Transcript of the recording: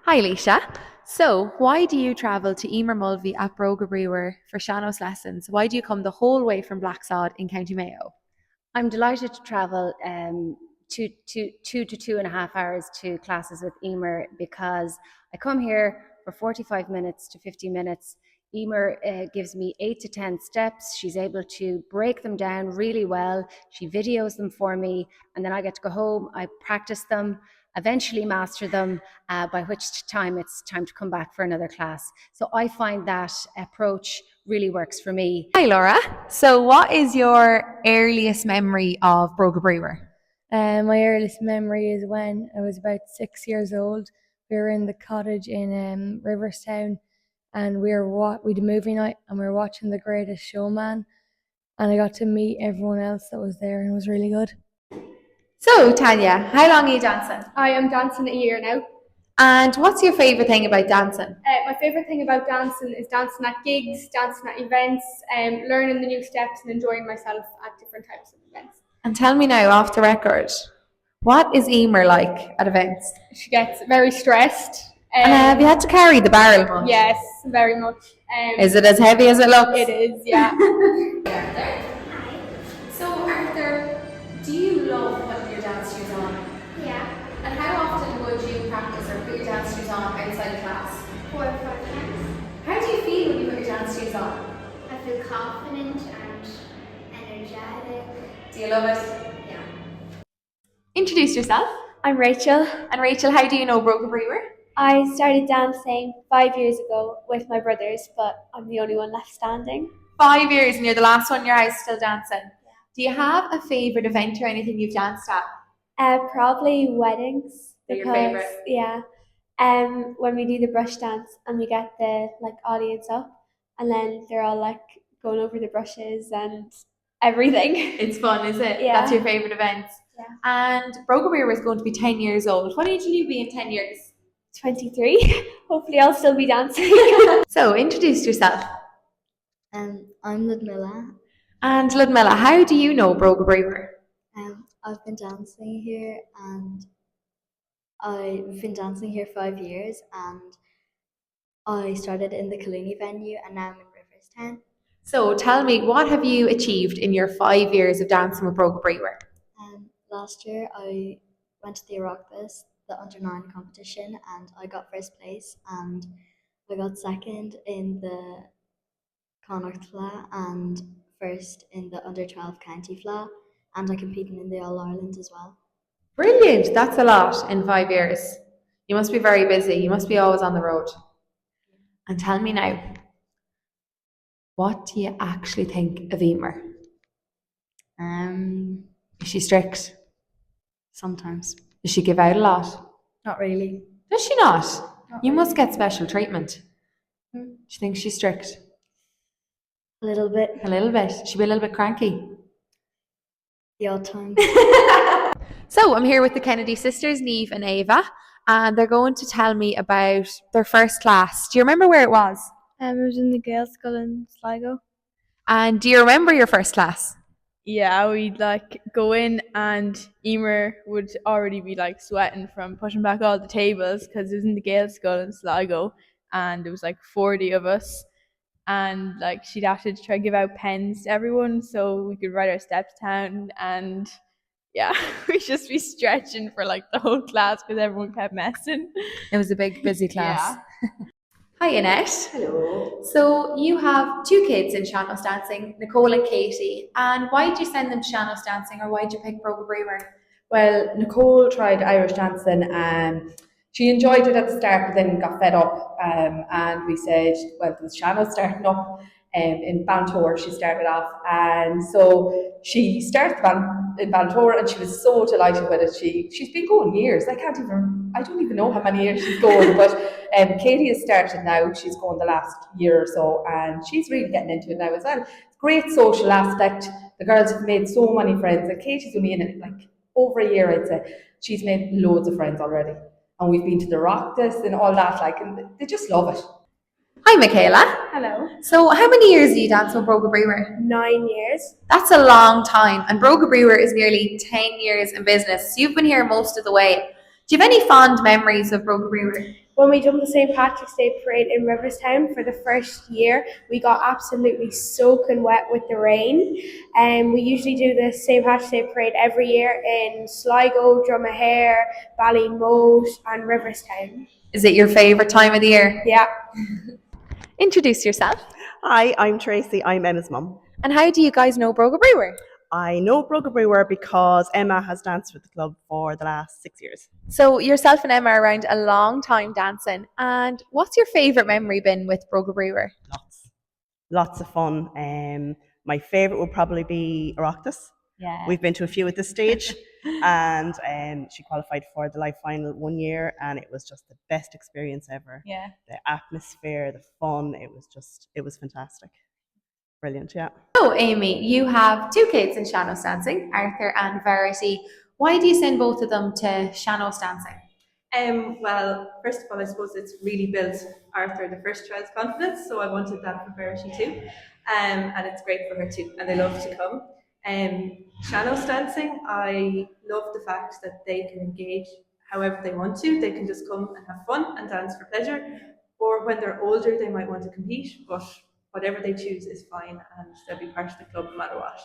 Hi, Alicia. So, why do you travel to 𝐸𝐪iMulvey at Bróga Bríomhar for sean-nós lessons? Why do you come the whole way from Blacksod in County Mayo? I'm delighted to travel 2 to 2.5 hours to classes with Emer because I come here for 45 minutes to 50 minutes. Emer gives me 8 to 10 steps. She's able to break them down really well. She videos them for me, and then I get to go home. I practice them, eventually master them, by which time it's time to come back for another class. So I find that approach really works for me. Hi, Laura. So, what is your earliest memory of Bróga Bríomhar? My earliest memory is when I was about 6 years old. We were in the cottage in Riverstown, and we did movie night, and we were watching The Greatest Showman, and I got to meet everyone else that was there, and it was really good. So, Tanya, how long are you dancing? I am dancing a year now. And what's your favourite thing about dancing? My favourite thing about dancing is dancing at gigs, dancing at events, learning the new steps and enjoying myself at different types of events. And tell me now, off the record, what is Emer like at events? She gets very stressed. And have you had to carry the barrel much? Yes, very much. Is it as heavy as it looks? It is, yeah. Arthur. So, Arthur, do you love putting your dance shoes on? Yeah, And how often would you practice or put your dance shoes on outside of class? 4 or 5 times. How do you feel when you put your dance shoes on? I feel confident and energetic. Do you love it? Yeah. Introduce yourself. I'm Rachel. And Rachel, how do you know Bróga Bríomhar? I started dancing 5 years ago with my brothers, but I'm the only one left standing. 5 years and you're the last one in your house still dancing. Yeah. Do you have a favourite event or anything you've danced at? Probably weddings. They're your favourite? Yeah. When we do the brush dance and we get the audience up, and then they're all going over the brushes and everything. It's fun, is it? Yeah. That's your favourite event. Yeah. And Bróga Bríomhar is going to be 10 years old. What age will you be in 10 years? 23. Hopefully I'll still be dancing. So, introduce yourself. I'm Ludmilla. And Ludmilla, how do you know Bróga Bríomhar? I've been dancing here, and I've been dancing here 5 years, and I started in the Colony venue, and now I'm in Riverstown. So, tell me, what have you achieved in your 5 years of dancing with Bróga Bríomhar? Last year I went to the Oireachtas, the under-9 competition, and I got first place, and I got second in the 𝐾𝐂 and first in the under-12 county flath, and I competed in the All-Ireland as well. Brilliant! That's a lot in 5 years. You must be very busy. You must be always on the road. And tell me now, what do you actually think of Emer? Is she strict? Sometimes. Does she give out a lot? Not really. Does she not? Not You really. must get special treatment. Do you think she's strict? A little bit. A little bit. She'd be a little bit cranky. The odd time. So I'm here with the Kennedy sisters, Niamh and Ava, and they're going to tell me about their first class. Do you remember where it was? It was in the girls' school in Sligo. And do you remember your first class? Yeah, we'd go in and Emer would already be sweating from pushing back all the tables because it was in the girls' school in Sligo, and there was 40 of us, and she'd have to try to give out pens to everyone so we could write our steps down, and yeah, we'd just be stretching for the whole class because everyone kept messing. It was a big, busy class. Yeah. Hi, Annette. Hello. So you have 2 kids in sean-nós dancing, Nicole and Katie. And why did you send them to sean-nós dancing, or why did you pick Bróga Bríomhar? Well, Nicole tried Irish dancing and she enjoyed it at the start, but then got fed up. And we said, well, there was sean-nós starting up in Ballantor. She started off, and so she started in Ballantor, and she was so delighted with it. She's been going years. I don't even know how many years she's going, but Katie has started now. She's going the last year or so, and she's really getting into it now as well. It's a great social aspect. The girls have made so many friends, and Katie's only in it over a year, I'd say. She's made loads of friends already, and we've been to the Oireachtas and all that, and they just love it. Hi, Michaela. Hello. So how many years do you dance with Bróga Bríomhar? 9 years. That's a long time, and Bróga Bríomhar is nearly 10 years in business. So you've been here most of the way. Do you have any fond memories of Bróga Bríomhar? When we done the St. Patrick's Day parade in Riverstown for the first year, we got absolutely soaking wet with the rain. We usually do the St. Patrick's Day parade every year in Sligo, 𝐷𝐼r, Ballymote and Riverstown. Is it your favourite time of the year? Yeah. Introduce yourself. Hi, I'm Tracy. I'm Emma's mum. And how do you guys know Bróga Bríomhar? I know Bróga Bríomhar because Emma has danced with the club for the last 6 years. So yourself and Emma are around a long time dancing. And what's your favourite memory been with Bróga Bríomhar? Lots of fun. My favourite would probably be Oireachtas. Yeah. We've been to a few at this stage, and she qualified for the live final 1 year, and it was just the best experience ever. Yeah. The atmosphere, the fun, it was fantastic. Brilliant, yeah. So, Amy, you have two kids in Sean-Nós dancing, Arthur and Verity. Why do you send both of them to Sean-Nós dancing? Well, first of all, I suppose it's really built Arthur, the first child's confidence, so I wanted that for Verity too. And it's great for her too, and they love to come. Sean-Nós dancing, I love the fact that they can engage however they want to. They can just come and have fun and dance for pleasure, or when they're older, they might want to compete, but whatever they choose is fine, and they'll be part of the club no matter what.